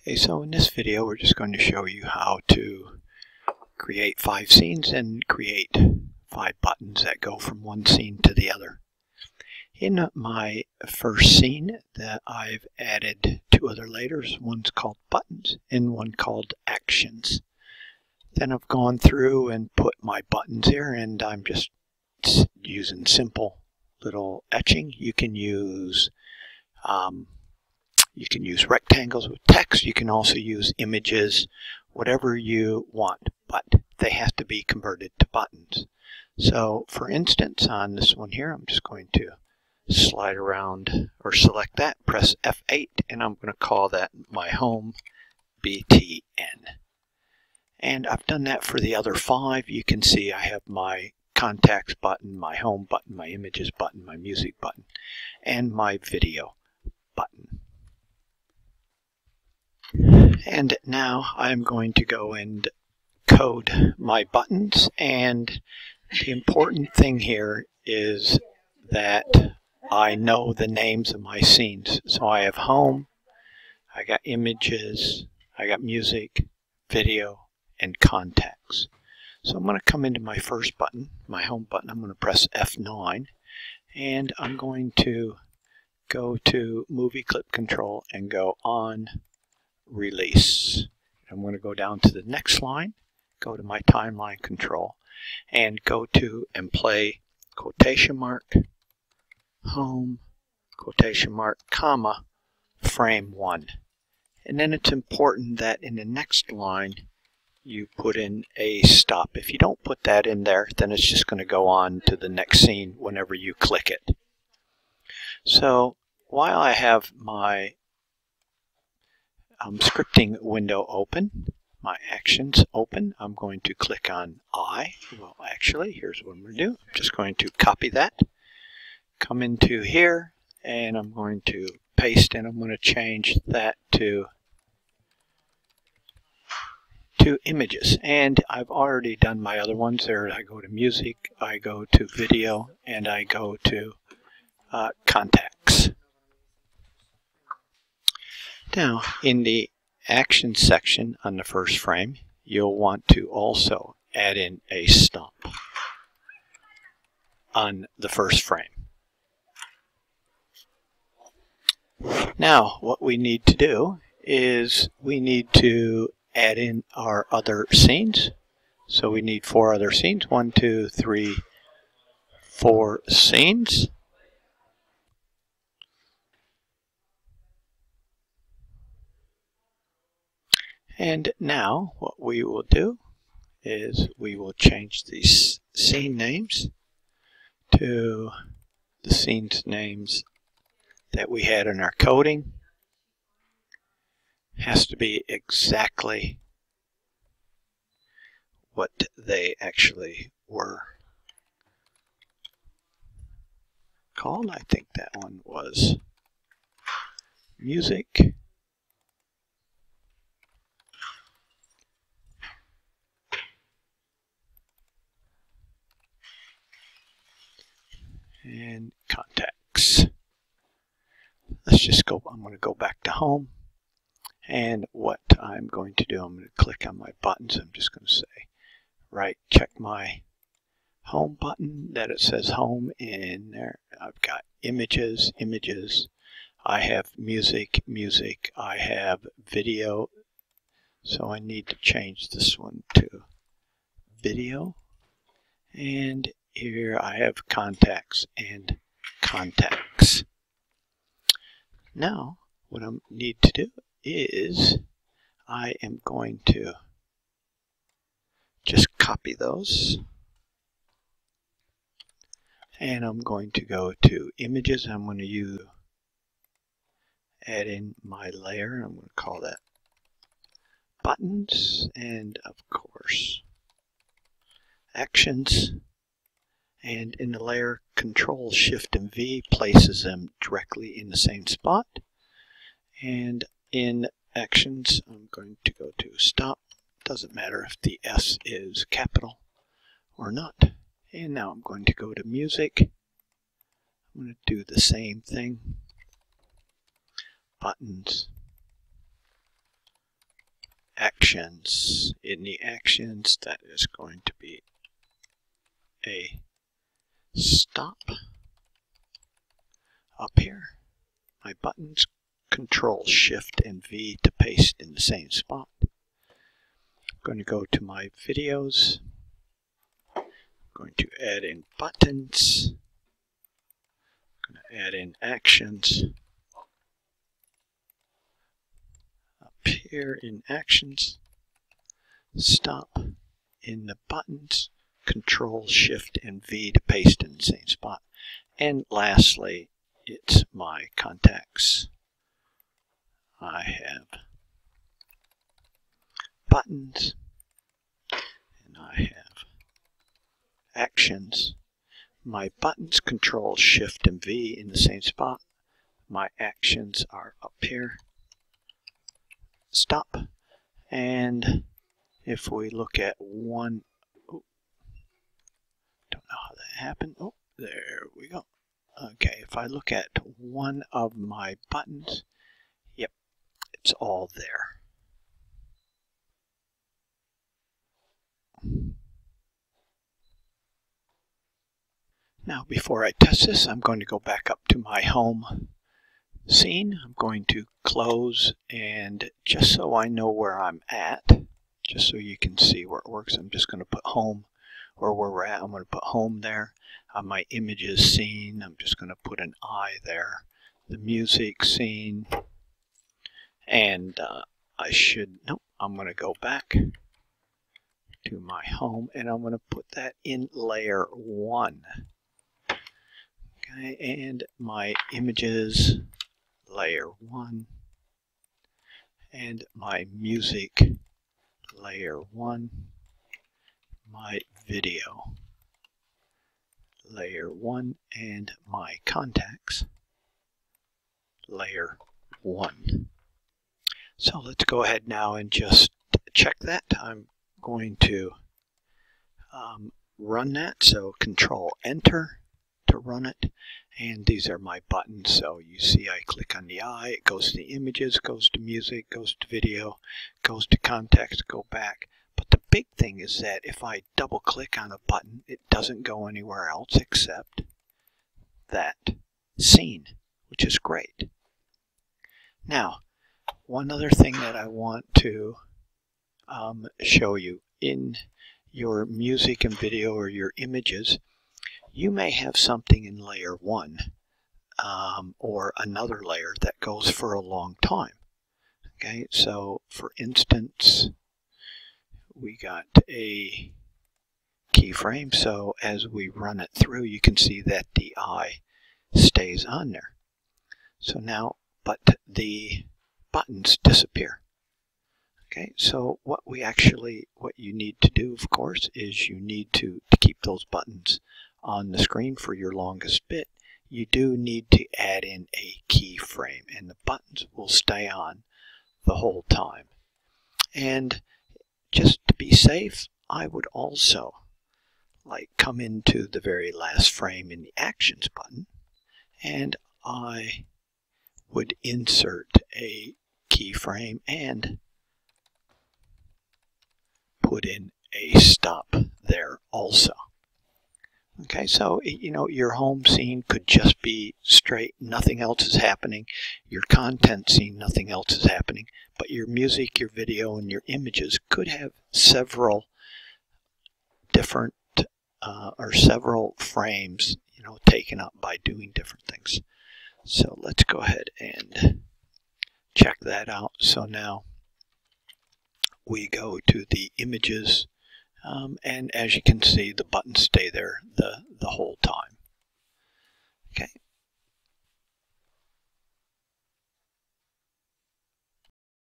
Okay, so in this video we're just going to show you how to create 5 scenes and create 5 buttons that go from one scene to the other. In my first scene that I've added 2 other layers, one's called buttons and one called actions. Then I've gone through and put my buttons here, and I'm just using simple little etching. You can use rectangles with text. You can also use images, whatever you want, but they have to be converted to buttons. So for instance, on this one here, I'm just going to slide around or select that, press F8, and I'm going to call that my home BTN. And I've done that for the other 5. You can see I have my contacts button, my home button, my images button, my music button, and my video button. And now I'm going to go and code my buttons, and the important thing here is that I know the names of my scenes. So I have home, I got images, I got music, video, and contacts. So I'm going to come into my first button, my home button. I'm going to press F9, and I'm going to go to movie clip control and go on release. I'm going to go down to the next line, go to my timeline control, and go to and play quotation mark, home, quotation mark, comma, frame 1. And then it's important that in the next line you put in a stop. If you don't put that in there, then it's just going to go on to the next scene whenever you click it. So while I have my scripting window open, my actions open, I'm going to click on I. Well, actually, here's what I'm going to do. I'm just going to copy that, come into here, and I'm going to paste, and I'm going to change that to images. And I've already done my other ones there. I go to music, I go to video, and I go to contacts. Now, in the action section on the first frame, you'll want to also add in a stop on the first frame. Now, what we need to do is we need to add in our other scenes. So we need 4 other scenes. 1, 2, 3, 4 scenes. And now what we will do is we will change these scene names to the scenes names that we had in our coding. Has to be exactly what they actually were called. I think that one was music, and contacts. Let's just go, I'm going to go back to home, and what I'm going to do, I'm going to click on my buttons. I'm just going to say, right, check my home button that it says home in there. I've got images, I have music, I have video, so I need to change this one to video, and here I have contacts and contacts. Now, what I need to do is I am going to just copy those, and I'm going to go to images. I'm going to add in my layer. I'm going to call that buttons, and of course actions. And in the layer, Control Shift and V places them directly in the same spot. And in actions, I'm going to go to stop. Doesn't matter if the S is capital or not. And now I'm going to go to music. I'm going to do the same thing. Buttons, actions. In the actions, that is going to be a stop. Up here, my buttons, Control Shift and V to paste in the same spot. I'm going to go to my videos. I'm going to add in buttons. I'm going to add in actions. Up here in actions, stop. In the buttons, Control Shift and V to paste in the same spot. And lastly, it's my contacts. I have buttons, and I have actions. My buttons, Control Shift and V in the same spot. My actions are up here. Stop. And if we look at one, don't know how that happened. Oh, there we go. Okay, if I look at one of my buttons, yep, it's all there. Now, before I test this, I'm going to go back up to my home scene. I'm going to close, and just so I know where I'm at, just so you can see where it works, I'm just going to put home, or where we're at. I'm going to put home there. On my images scene, I'm just going to put an I there. The music scene, and I'm going to go back to my home, and I'm going to put that in layer 1. Okay, and my images, layer 1, and my music, layer 1, my video, layer 1, and my contacts, layer 1. So let's go ahead now and just check that. I'm going to run that, so Control Enter to run it, and these are my buttons. So you see I click on the eye, it goes to the images, goes to music, goes to video, goes to contacts, go back. But the big thing is that if I double click on a button, it doesn't go anywhere else except that scene, which is great. Now, one other thing that I want to show you, in your music and video or your images, you may have something in layer 1 or another layer that goes for a long time. Okay, so for instance, we got a keyframe, so as we run it through, you can see that the eye stays on there. So now, but the buttons disappear. Okay, so what you need to do, of course, is you need to keep those buttons on the screen for your longest bit. You do need to add in a keyframe, and the buttons will stay on the whole time. And just to be safe, I would also come into the very last frame in the Actions button, and I would insert a keyframe and put in a stop there also. Okay, so your home scene could just be straight, nothing else is happening. Your content scene, nothing else is happening. But your music, your video, and your images could have several different or several frames, taken up by doing different things. So let's go ahead and check that out. So now we go to the images, and as you can see, the buttons stay there.